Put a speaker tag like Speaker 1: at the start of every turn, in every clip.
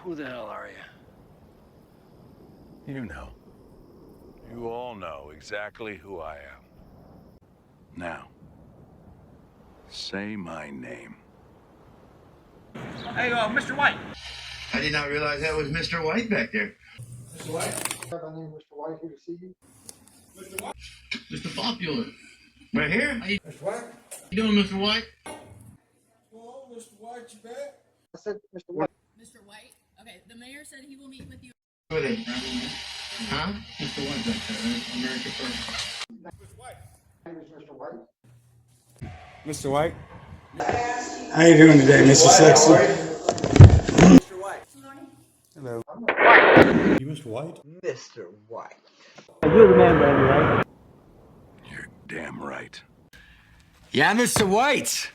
Speaker 1: who the hell are you?
Speaker 2: You know. You all know exactly who I am. Now, say my name.
Speaker 3: Hey, Mr. White.
Speaker 4: I did not realize that was Mr. White back there.
Speaker 3: Mr. White?
Speaker 5: My name is Mr. White, here to see you.
Speaker 3: Mr. White?
Speaker 4: Mr. Popular. Right here? How you
Speaker 3: Mr. White?
Speaker 4: doing, Mr. White?
Speaker 3: Well, Mr. White, you back?
Speaker 5: I said, Mr. White.
Speaker 6: Mr. White? Okay, the mayor said he will meet with you.
Speaker 4: With it. Huh? Mr. White back there, right? America first.
Speaker 3: Mr. White.
Speaker 5: My name is Mr. White.
Speaker 7: Mr. White? How you doing today, Mr. Sexy?
Speaker 3: Mr. White.
Speaker 7: Hello.
Speaker 8: You Mr. White?
Speaker 5: Mr. White.
Speaker 1: You're the man, baby, right?
Speaker 2: You're damn right.
Speaker 3: Yeah, Mr. White.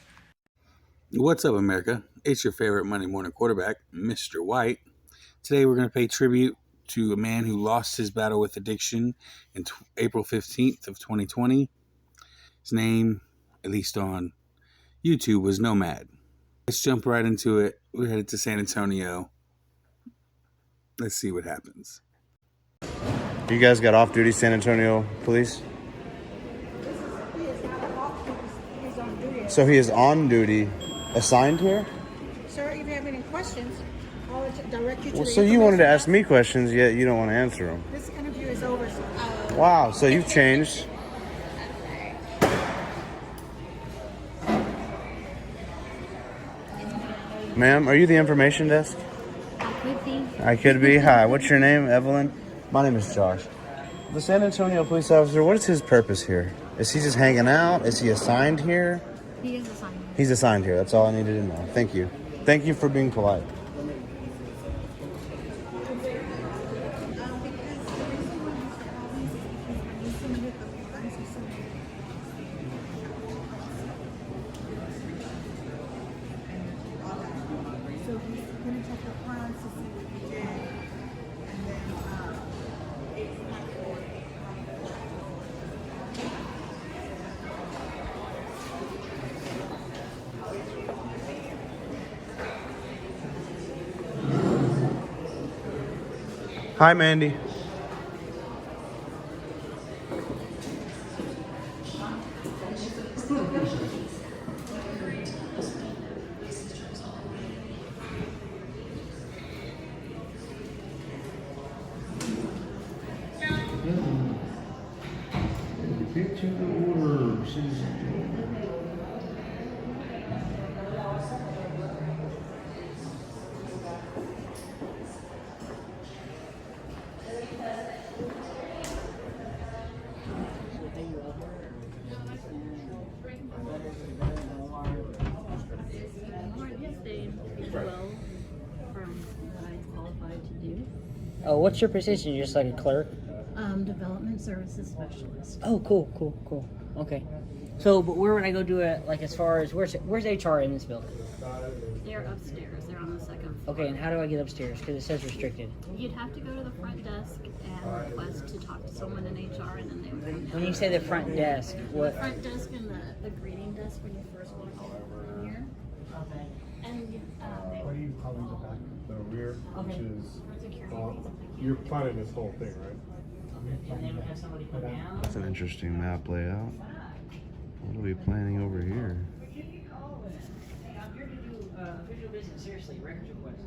Speaker 7: What's up, America? It's your favorite Monday morning quarterback, Mr. White. Today we're going to pay tribute to a man who lost his battle with addiction in April 15th of 2020. His name, at least on YouTube, was Nomad. Let's jump right into it. We're headed to San Antonio. Let's see what happens.
Speaker 8: You guys got off-duty San Antonio police?
Speaker 9: He's on duty.
Speaker 8: So he is on duty, assigned here?
Speaker 9: Sir, if you have any questions, I'll direct you to
Speaker 8: Well,
Speaker 9: the
Speaker 8: so you wanted to ask
Speaker 9: information
Speaker 8: me questions, yet you don't want to answer them.
Speaker 9: desk. This interview is over, sir.
Speaker 8: Wow, so you've changed. Ma'am, are you the information desk?
Speaker 6: Could be.
Speaker 8: I could be. Hi, what's your name, Evelyn? My name is Josh. The San Antonio police officer, what is his purpose here? Is he just hanging out? Is he assigned here?
Speaker 6: He is assigned.
Speaker 8: He's assigned here. That's all I needed to know. Thank you. Thank you for being polite.
Speaker 9: So he's going to check the plans to see what he did. And then it's not for
Speaker 8: Hi, Mandy.
Speaker 1: Oh, what's your position? You're just like a clerk?
Speaker 6: Development Services Specialist.
Speaker 1: Oh, cool. Okay. So, but where would I go do it? Like, as far as where's HR in this building?
Speaker 6: They're upstairs. They're on the second floor.
Speaker 1: Okay, and how do I get upstairs? Because it says restricted.
Speaker 6: You'd have to go to the front desk and request to talk to someone in HR, and then they would come down.
Speaker 1: When you say the front desk, what?
Speaker 6: The front desk and the greeting desk when you first walk in here.
Speaker 1: Okay.
Speaker 6: And
Speaker 10: What do you call the back? The rear,
Speaker 1: Okay.
Speaker 10: which is
Speaker 6: security.
Speaker 10: you're planning this whole thing, right?
Speaker 1: And then we have somebody come down.
Speaker 8: That's an interesting map layout. What are we planning over here?
Speaker 1: Hey, I'm here to do official business. Seriously, records request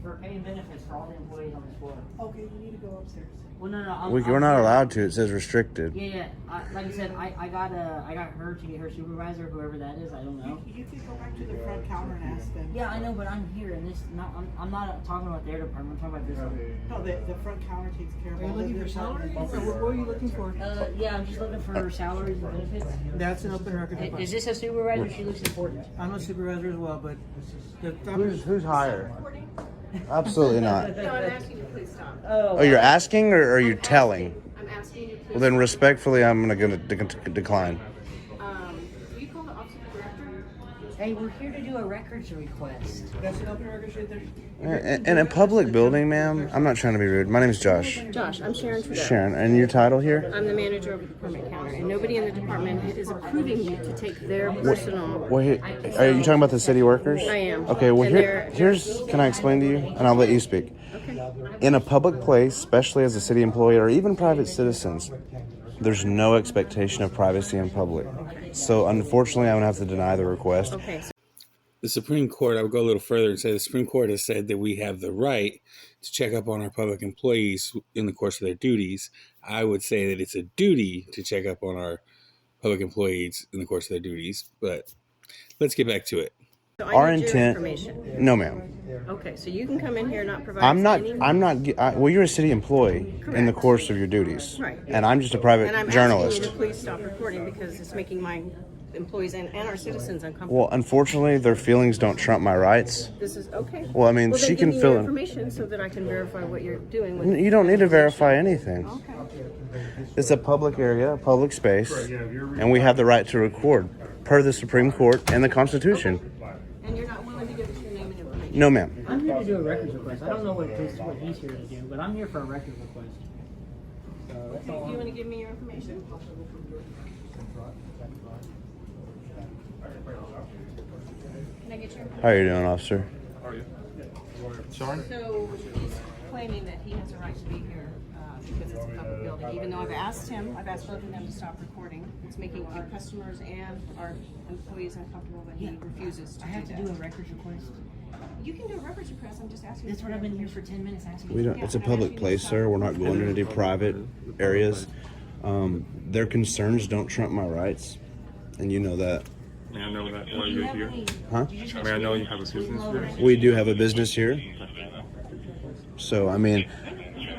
Speaker 1: for paying benefits for all the employees on this floor.
Speaker 9: Okay, you need to go upstairs.
Speaker 1: Well, no,
Speaker 8: We're not allowed to. It says restricted.
Speaker 1: Yeah. Like I said, I got her to get her supervisor, whoever that is. I don't know.
Speaker 9: You can go back to the front counter and ask them.
Speaker 1: Yeah, I know, but I'm here, and I'm not talking about their department. I'm talking about this one.
Speaker 9: No, the front counter takes care of all of your salaries. What are you looking for?
Speaker 1: Yeah, I'm just looking for salaries and benefits.
Speaker 9: That's an open record.
Speaker 1: Is this a supervisor? She looks important.
Speaker 9: I'm a supervisor as well, but
Speaker 8: Who's higher? Absolutely not.
Speaker 11: No, I'm asking you to please stop.
Speaker 8: Oh, you're asking or are you telling?
Speaker 11: I'm asking you to please
Speaker 8: Well, then respectfully, I'm gonna decline.
Speaker 11: Do you call the office of the director?
Speaker 1: Hey, we're here to do a records request.
Speaker 8: In a public building, ma'am. I'm not trying to be rude. My name is Josh.
Speaker 11: Josh, I'm Sharon Trudeau.
Speaker 8: Sharon, and your title here?
Speaker 11: I'm the manager of the permit counter, and nobody in the department is approving you to take their personal.
Speaker 8: Well, are you talking about the city workers?
Speaker 11: I am.
Speaker 8: Okay, well,
Speaker 11: And
Speaker 8: here's, can I explain to you? And I'll let you speak.
Speaker 11: Okay.
Speaker 8: In a public place, especially as a city employee or even private citizens, there's no expectation of privacy in public. So, unfortunately, I'm going to have to deny the request.
Speaker 11: Okay.
Speaker 7: The Supreme Court, I would go a little further and say the Supreme Court has said that we have the right to check up on our public employees in the course of their duties. I would say that it's a duty to check up on our public employees in the course of their duties, but let's get back to it.
Speaker 11: So
Speaker 8: Our
Speaker 11: I need your
Speaker 8: intent.
Speaker 11: information.
Speaker 8: No, ma'am.
Speaker 11: Okay, so you can come in here and not provide.
Speaker 8: Well, you're a city employee in the course of your duties.
Speaker 11: Right.
Speaker 8: And I'm just a private
Speaker 11: And I'm
Speaker 8: journalist.
Speaker 11: asking you to please stop recording because it's making my employees and our citizens uncomfortable.
Speaker 8: Well, unfortunately, their feelings don't trump my rights.
Speaker 11: This is okay.
Speaker 8: Well, I mean,
Speaker 11: then
Speaker 8: she
Speaker 11: give
Speaker 8: can
Speaker 11: me
Speaker 8: fill
Speaker 11: your
Speaker 8: in.
Speaker 11: information so that I can verify what you're doing. With
Speaker 8: You don't need to verify anything.
Speaker 11: Okay.
Speaker 8: It's a public area, a public space, and we have the right to record per the Supreme Court and the Constitution.
Speaker 11: And you're not willing to give us your name and information?
Speaker 8: No, ma'am.
Speaker 1: I'm here to do a records request. I don't know what he's here to do, but I'm here for a records request. So that's all.
Speaker 11: Do you want to give me your information? Can I get your
Speaker 8: How are you doing, officer?
Speaker 10: How are you? Sean?
Speaker 11: So he's claiming that he has a right to be here because it's a public building, even though I've asked both of them to stop recording. It's making our customers and our employees uncomfortable when he refuses to
Speaker 1: I have
Speaker 11: do
Speaker 1: to
Speaker 11: that.
Speaker 1: do a records request.
Speaker 11: You can do a records request, I'm just asking.
Speaker 1: That's what I've been here for 10 minutes asking.
Speaker 8: We don't. It's a public place, sir. We're not going into private areas. Their concerns don't trump my rights, and you know that.
Speaker 10: May I know that why you're here?
Speaker 8: Huh?
Speaker 10: May I know you have a business here?
Speaker 8: We do have a business here. So, I mean,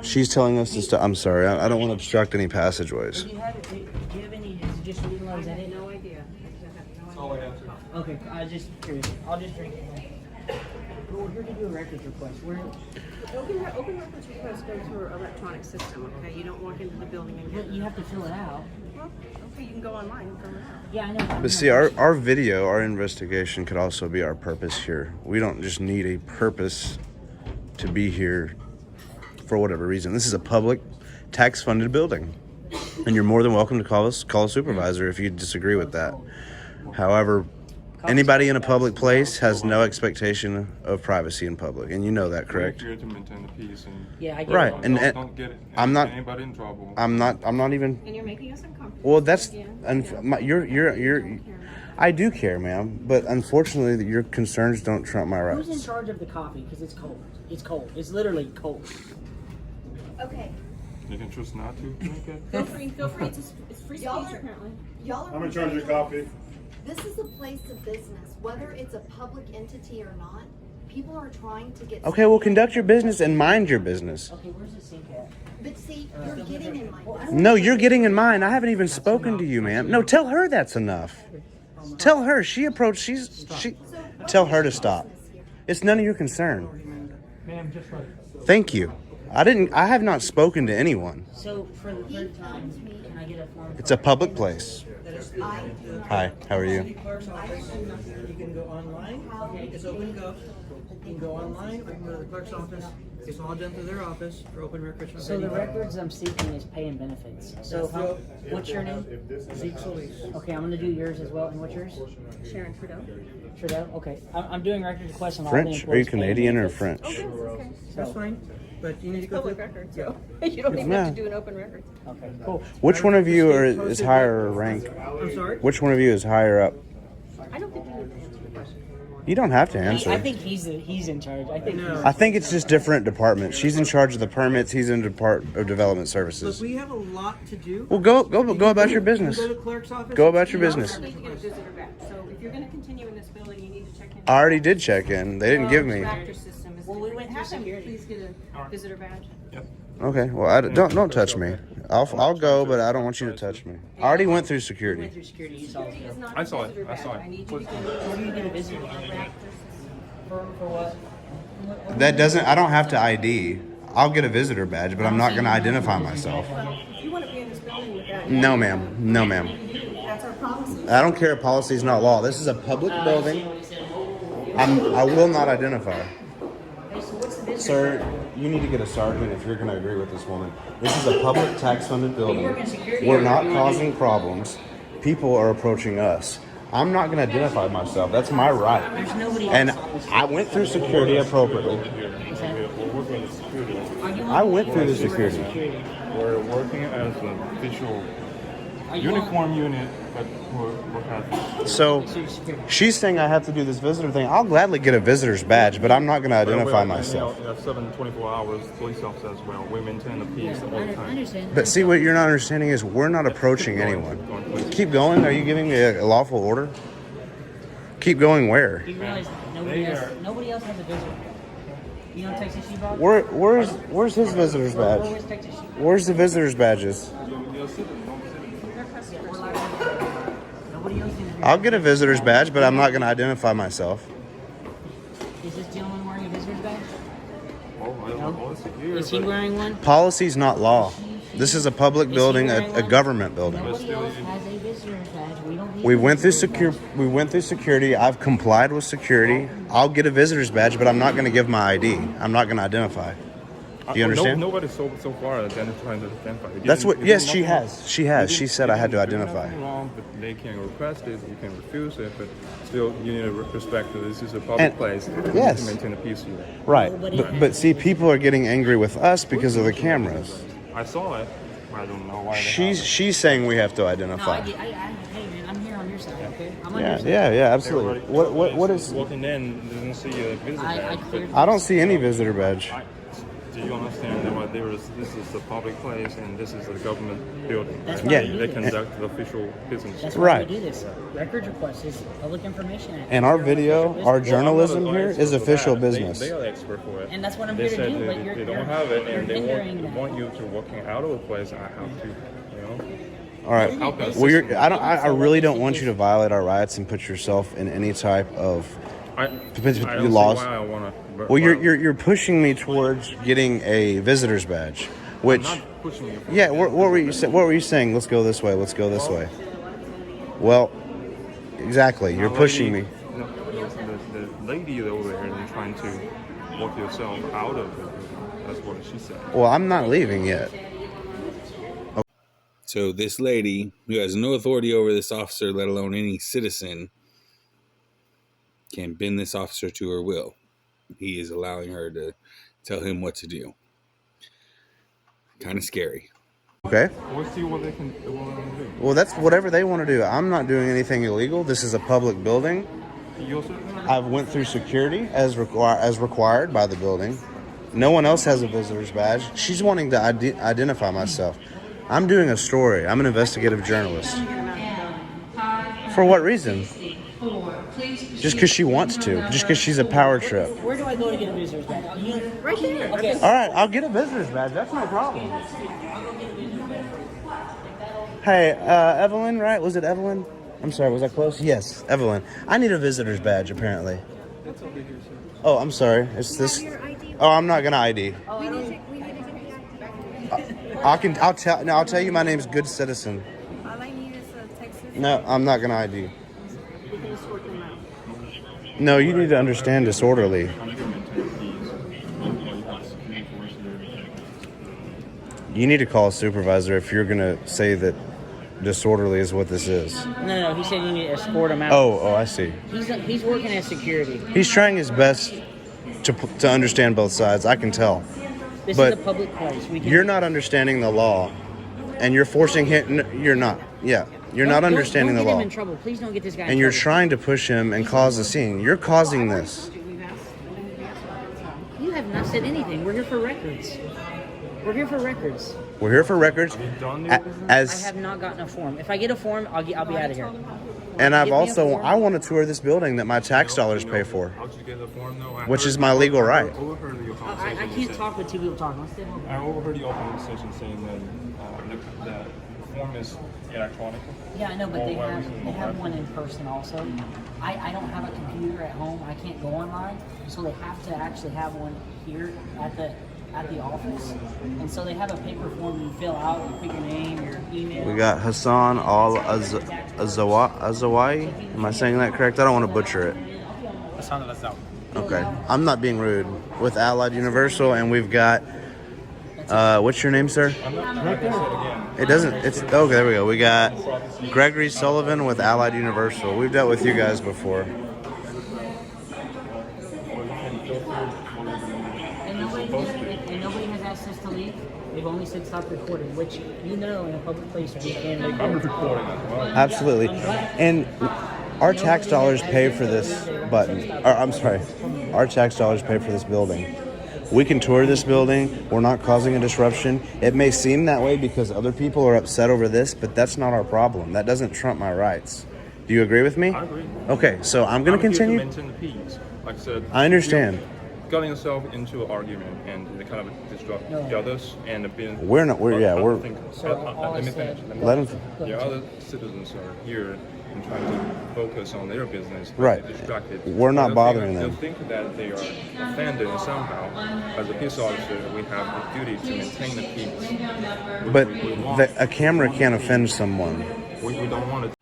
Speaker 8: she's telling us to stop. I'm sorry. I don't want to obstruct any passageways.
Speaker 1: Do you have any, is it just legal or is that it?
Speaker 11: No idea. I have no idea.
Speaker 1: Okay, I just curious. I'll just drink it. We're here to do a records request.
Speaker 11: Open records requests go through an electronic system, okay? You don't walk into the building and get
Speaker 1: You have to fill it out.
Speaker 11: Well, okay, you can go online and fill it out.
Speaker 1: Yeah, I know.
Speaker 8: But see, our video, our investigation could also be our purpose here. We don't just need a purpose to be here for whatever reason. This is a public, tax-funded building. And you're more than welcome to call a supervisor if you disagree with that. However, anybody in a public place has no expectation of privacy in public, and you know that, correct?
Speaker 10: We're here to maintain the peace and
Speaker 1: Yeah, I get
Speaker 8: Right,
Speaker 1: it.
Speaker 8: and
Speaker 10: don't get
Speaker 8: I'm not.
Speaker 10: anybody in trouble.
Speaker 8: I'm not even.
Speaker 11: And you're making us uncomfortable.
Speaker 8: Well, that's
Speaker 11: Again,
Speaker 8: you're. I do care, ma'am, but unfortunately, your concerns don't trump my rights.
Speaker 1: Who's in charge of the coffee? Because it's cold. It's cold. It's literally cold.
Speaker 6: Okay,
Speaker 10: You can choose not to drink it.
Speaker 11: Feel free. It's free speech
Speaker 6: Y'all are-
Speaker 11: apparently.
Speaker 6: y'all are.
Speaker 10: I'm in charge of the coffee.
Speaker 6: This is a place of business, whether it's a public entity or not. People are trying to get.
Speaker 8: Okay, well, conduct your business and mind your business.
Speaker 1: Okay, where's the sink at?
Speaker 6: But see, you're getting in my business.
Speaker 8: No, you're getting in mine. I haven't even spoken to you, ma'am. No, tell her that's enough. Tell her. She. Tell her to stop. It's none of your concern. Thank you. I have not spoken to anyone.
Speaker 1: So, for the third time, can I get a form?
Speaker 8: It's a public place. Hi, how are you?
Speaker 12: Clerk's office. You can go online. It's open go. You can go online or you can go to the clerk's office. It's all done through their office for open records.
Speaker 1: So the records I'm seeking is pay and benefits. So what's your name?
Speaker 12: Zeke Solis.
Speaker 1: Okay, I'm gonna do yours as well. And what's yours?
Speaker 11: Sharon Trudeau.
Speaker 1: Trudeau? Okay. I'm doing record requests on all the
Speaker 8: French?
Speaker 1: employees.
Speaker 8: Are you
Speaker 1: pay and
Speaker 8: Canadian or
Speaker 1: benefits.
Speaker 8: French?
Speaker 11: Okay.
Speaker 12: That's fine. But you need to go
Speaker 11: Public
Speaker 12: through.
Speaker 11: records, so you don't even
Speaker 8: Yeah.
Speaker 11: have to do an open record.
Speaker 1: Okay, cool.
Speaker 8: Which one of you is higher rank?
Speaker 12: I'm sorry?
Speaker 8: Which one of you is higher up?
Speaker 11: I don't think you need to answer the question.
Speaker 8: You don't have to
Speaker 1: I
Speaker 8: answer.
Speaker 1: think he's in charge. I think
Speaker 12: No.
Speaker 8: I think it's just different departments. She's in charge of the permits. He's in Department of Development
Speaker 12: Look,
Speaker 8: Services.
Speaker 12: we have a lot to do.
Speaker 8: Well, go about your business.
Speaker 12: You go to the clerk's office.
Speaker 8: Go about your
Speaker 11: You
Speaker 8: business.
Speaker 11: also need to get a visitor badge. So if you're going to continue in this building, you need to check in.
Speaker 8: I already did check in. They didn't give me.
Speaker 11: Tractor system is.
Speaker 1: Well, we went through
Speaker 11: Have them
Speaker 1: security.
Speaker 11: please get a visitor badge.
Speaker 8: Okay. Well, don't touch me. I'll go, but I don't want you to touch me. I already went through
Speaker 1: we
Speaker 8: security.
Speaker 1: went through security. You saw
Speaker 11: Security is
Speaker 1: it.
Speaker 11: not
Speaker 10: I
Speaker 11: a
Speaker 10: saw it.
Speaker 11: visitor
Speaker 10: I
Speaker 11: badge.
Speaker 10: saw it.
Speaker 11: I need you to get a
Speaker 1: Where do you get a visitor?
Speaker 11: badge.
Speaker 1: For what?
Speaker 8: That doesn't. I don't have to ID. I'll get a visitor badge, but I'm not going to identify myself.
Speaker 11: Well, if you want to be in this building with that.
Speaker 8: No, ma'am. No, ma'am.
Speaker 11: That's
Speaker 6: That's our policy.
Speaker 8: I don't care. Policy is not law. This is a public building. I will not identify. Sir, you need to get a sergeant if you're going to agree with this woman. This is a public tax-funded building. We're not causing problems. People are approaching us. I'm not going to identify myself. That's my right. And I went through security appropriately. I went through the security.
Speaker 10: We're working as an official uniform unit, but we're having.
Speaker 8: So she's saying I have to do this visitor thing. I'll gladly get a visitor's badge, but I'm not going to identify myself.
Speaker 10: 24 hours, police officer as well. We maintain the peace all the time.
Speaker 8: But see, what you're not understanding is we're not approaching anyone. Keep going. Are you giving me a lawful order? Keep going where?
Speaker 1: You realize nobody else has a visitor. You know Texas Sheepdog?
Speaker 8: Where's his visitor's badge? Where's the visitor's badges? I'll get a visitor's badge, but I'm not going to identify myself.
Speaker 1: Is this gentleman wearing a visitor's badge?
Speaker 10: No?
Speaker 1: Is he wearing one?
Speaker 8: Policy's not law. This is a public building, a government building.
Speaker 1: Nobody else has a visitor's badge.
Speaker 8: We went through security. I've complied with security. I'll get a visitor's badge, but I'm not going to give my ID. I'm not going to identify. Do you understand?
Speaker 10: Nobody so far identified.
Speaker 8: That's what. Yes, she has. She has. She said I had to identify.
Speaker 10: Nothing wrong, but they can request it. You can refuse it, but still, you need to respect that this is a public place.
Speaker 8: Yes.
Speaker 10: To maintain the peace here.
Speaker 8: Right. But see, people are getting angry with us because of the cameras.
Speaker 10: I saw it. I don't know why.
Speaker 8: She's saying we have to identify.
Speaker 1: Hey man, I'm here on your side, okay? I'm on
Speaker 8: Yeah,
Speaker 1: your side.
Speaker 8: yeah, absolutely. What is?
Speaker 10: Walking in, didn't see a visitor badge.
Speaker 8: I don't see any visitor badge.
Speaker 10: Do you understand that this is a public place and this is a government building?
Speaker 1: That's
Speaker 8: why
Speaker 1: we do
Speaker 10: They
Speaker 1: this.
Speaker 10: conduct the official business.
Speaker 1: That's why
Speaker 8: Right.
Speaker 1: we do this. Records request is Public Information Act.
Speaker 8: And our video, our journalism here is official business.
Speaker 10: They are the expert for it.
Speaker 1: And that's what I'm
Speaker 10: They
Speaker 1: here to
Speaker 10: said
Speaker 1: do,
Speaker 10: that
Speaker 1: but
Speaker 10: if
Speaker 1: you're
Speaker 10: they don't have it and they
Speaker 1: hindering that.
Speaker 10: want you to walking out of the place, I have to, you know.
Speaker 8: All right. Well, I really don't want you to violate our rights and put yourself in any type of
Speaker 10: I
Speaker 8: laws.
Speaker 10: See why I wanna,
Speaker 8: Well, you're pushing me towards getting a visitor's badge, which
Speaker 10: I'm not pushing you.
Speaker 8: yeah. What were you saying? Let's go this way. Let's go this way. Well, exactly. You're pushing me.
Speaker 10: The lady over there is trying to walk yourself out of it. That's what she said.
Speaker 8: Well, I'm not leaving yet.
Speaker 7: So this lady, who has no authority over this officer, let alone any citizen, can bend this officer to her will. He is allowing her to tell him what to do. Kind of scary.
Speaker 8: Okay.
Speaker 10: We'll see what they can do.
Speaker 8: Well, that's whatever they want to do. I'm not doing anything illegal. This is a public building. I went through security as required by the building. No one else has a visitor's badge. She's wanting to identify myself. I'm doing a story. I'm an investigative journalist. For what reason? Just because she wants to. Just because she's a power trip.
Speaker 1: Where do I go to get a visitor's badge? Right here. Okay.
Speaker 8: All right, I'll get a visitor's badge. That's no problem. Hey, Evelyn, right? Was it Evelyn? I'm sorry, was I close? Yes, Evelyn. I need a visitor's badge, apparently. Oh, I'm sorry. It's this. Oh, I'm not gonna ID. I'll tell you my name's Good Citizen.
Speaker 9: All I need is a Texas.
Speaker 8: No, I'm not gonna ID. No, you need to understand disorderly. You need to call a supervisor if you're gonna say that disorderly is what this is.
Speaker 1: No, he said you need to escort him out.
Speaker 8: Oh, I see.
Speaker 1: He's working as security.
Speaker 8: He's trying his best to understand both sides. I can tell.
Speaker 1: This
Speaker 8: But
Speaker 1: is a public place.
Speaker 8: you're not understanding the law, and you're forcing him. You're not. Yeah, you're not understanding
Speaker 1: don't
Speaker 8: the
Speaker 1: get
Speaker 8: law.
Speaker 1: him in trouble. Please don't get this guy in
Speaker 8: And you're
Speaker 1: trouble.
Speaker 8: trying to push him and cause a scene. You're causing this.
Speaker 1: You have not said anything. We're here for records. We're here for records.
Speaker 8: We're here for records.
Speaker 1: I have not gotten a form. If I get a form, I'll be out of here.
Speaker 8: And
Speaker 1: Give me a form.
Speaker 8: I want to tour this building that my tax dollars pay for, which is my legal right.
Speaker 1: I can't talk with two people talking. Let's stay home.
Speaker 10: I overheard the opening session saying that the form is electronic.
Speaker 1: Yeah, I know, but they have one in person also. I don't have a computer at home. I can't go online, so they have to actually have one here at the office. And so they have a paper form you fill out. You put your name, your email.
Speaker 8: We got Hassan Al Azawai? Am I saying that correct? I don't want to butcher it. Okay. I'm not being rude. With Allied Universal, and we've got, what's your name, sir? It doesn't, it's, okay, there we go. We got Gregory Sullivan with Allied Universal. We've dealt with you guys before.
Speaker 1: And nobody has asked us to leave. They've only said stop recording, which in a public place we can record.
Speaker 10: I'm recording as well.
Speaker 8: Absolutely. And our tax dollars pay for this button. Or, I'm sorry. Our tax dollars pay for this building. We can tour this building. We're not causing a disruption. It may seem that way because other people are upset over this, but that's not our problem. That doesn't trump my rights. Do you agree with me?
Speaker 10: I agree.
Speaker 8: Okay, so I'm going to continue.
Speaker 10: Here to maintain the peace. Like I said,
Speaker 8: I understand.
Speaker 10: Getting yourself into an argument and kind of disrupt the others and being.
Speaker 8: We're not. We're yeah. We're.
Speaker 10: Let me finish.
Speaker 8: Let them.
Speaker 10: The other citizens are here and trying to focus on their business.
Speaker 8: Right.
Speaker 10: They're distracted.
Speaker 8: We're not bothering them.
Speaker 10: They'll think that they are offended somehow. As a peace officer, we have the duty to maintain the peace.
Speaker 8: But a camera can't offend someone.
Speaker 10: We don't want to.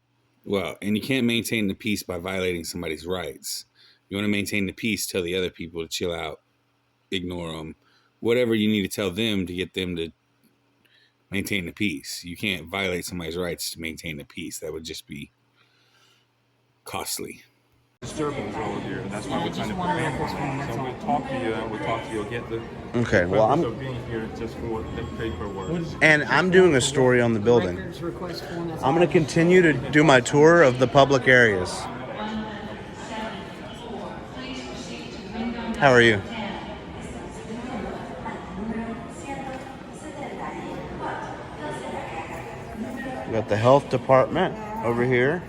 Speaker 7: Well, and you can't maintain the peace by violating somebody's rights. You want to maintain the peace, tell the other people to chill out, ignore them, whatever you need to tell them to get them to maintain the peace. You can't violate somebody's rights to maintain the peace. That would just be costly.
Speaker 10: Disturbance over here. That's why we're trying to prevent it. So we talk to you, get the.
Speaker 8: Okay, well, I'm
Speaker 10: being here just for the paperwork.
Speaker 8: And I'm doing a story on the building. I'm going to continue to do my tour of the public areas. How are you? We got the health department over here.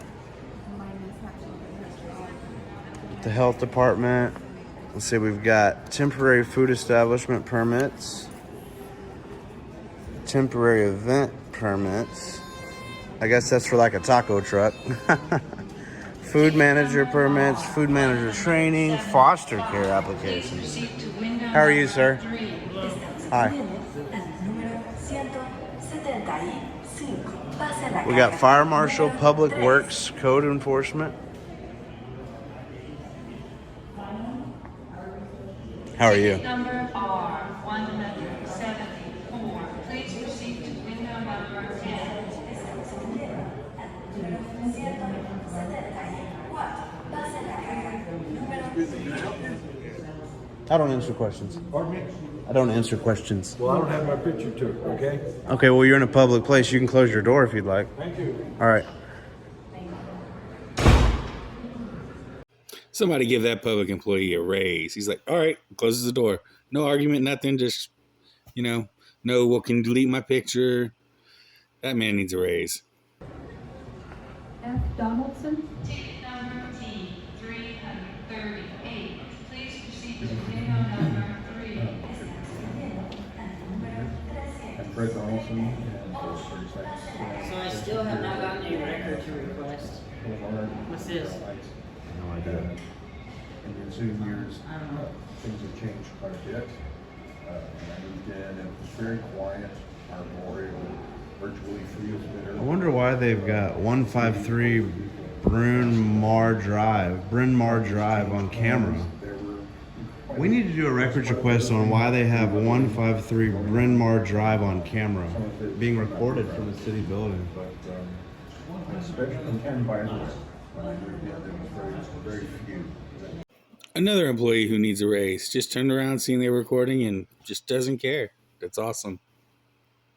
Speaker 8: The health department. Let's see, we've got temporary food establishment permits, temporary event permits. I guess that's for like a taco truck. Food manager permits, food manager training, foster care applications. How are you, sir? Hi. We got fire marshal, public works, code enforcement. How are you?
Speaker 13: Number R174. Please proceed to window number 10.
Speaker 8: I don't answer questions.
Speaker 3: Pardon me?
Speaker 8: I don't answer questions.
Speaker 3: Well, I don't have my picture took, okay?
Speaker 8: Okay, well, you're in a public place. You can close your door if you'd like.
Speaker 3: Thank you.
Speaker 8: All right.
Speaker 7: Somebody give that public employee a raise. He's like, all right, closes the door. No argument, nothing. Just, no, well, can you delete my picture? That man needs a raise.
Speaker 13: F. Donaldson. Ticket number T338. Please proceed to window number 3.
Speaker 4: Fred Donaldson.
Speaker 1: So I still have not gotten a record to request. What's this?
Speaker 4: No idea. In the ensuing years, things have changed quite a bit. When I moved in, it was very quiet. Arboreal, virtually free of litter.
Speaker 8: I wonder why they've got 153 Bryn Mawr Drive on camera. We need to do a records request on why they have 153 Bryn Mawr Drive on camera being recorded from a city building.
Speaker 4: But especially and by others. When I moved in, there was very few.
Speaker 7: Another employee who needs a raise just turned around, seen they were recording, and just doesn't care. That's awesome.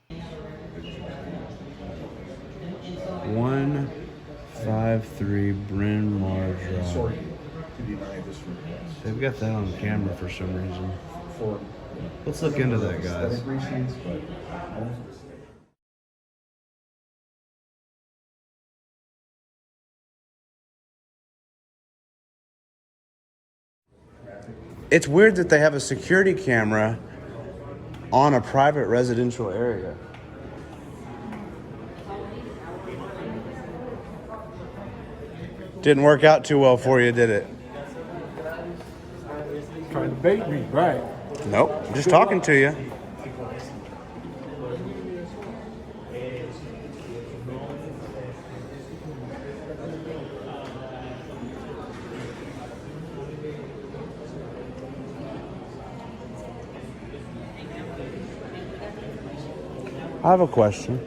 Speaker 7: 153 Bryn Mawr Drive.
Speaker 4: Sorry to deny this request.
Speaker 8: They've got that on camera for some reason.
Speaker 4: For
Speaker 8: Let's look into that, guys.
Speaker 4: aesthetic reasons, but
Speaker 8: It's weird that they have a security camera on a private residential area. Didn't work out too well for you, did it?
Speaker 3: Trying to bait me, right?
Speaker 8: Nope, just talking to you. I have a question.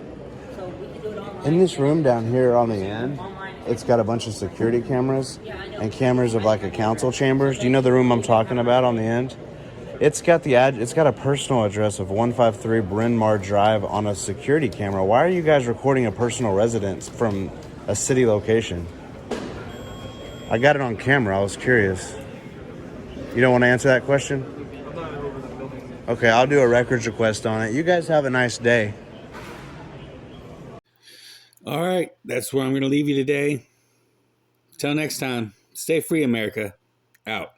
Speaker 1: So we can do it online.
Speaker 8: In this room down here on the end, it's got a bunch of security cameras and cameras of like a council chambers. Do you know the room I'm talking about on the end? It's got it's got a personal address of 153 Bryn Mawr Drive on a security camera. Why are you guys recording a personal residence from a city location? I got it on camera. I was curious. You don't want to answer that question? Okay, I'll do a records request on it. You guys have a nice day.
Speaker 7: All right, that's where I'm going to leave you today. Till next time, stay free, America. Out.